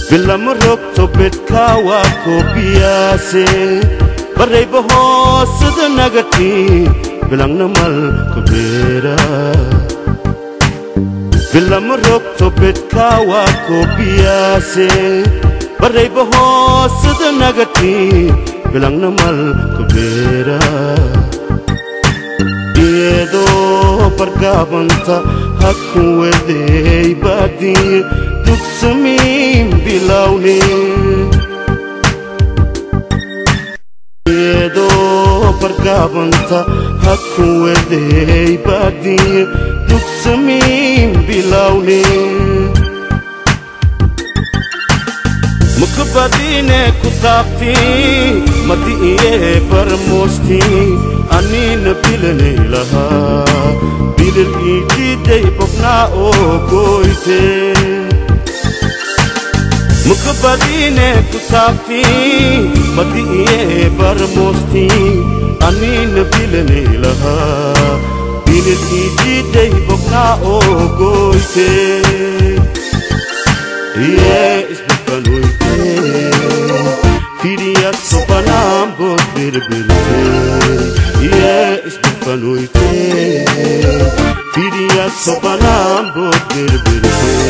Bila merokto betkawa kopiase Barai bohos sedenagati Bilang namal kebera Bila merokto betkawa kopiase Barai bohos sedenagati Bilang namal kebera Iedo pergabanta Hakku wedei badi Duk semim bilau ni Iedo pergabanta Hakku wedei badi Duk semim bilau ni Mukbadine kutapti Mati iye permosti Anin bilene laha Bilir iji dey popna o koite Mukbadine kutapti Mati iye permosti Anin bilene laha Bilir iji dey popna o koite Iye isbukan uite Firiat sopanam bot birbirte Iye isbukan uite Firiat sopanam bot birbirte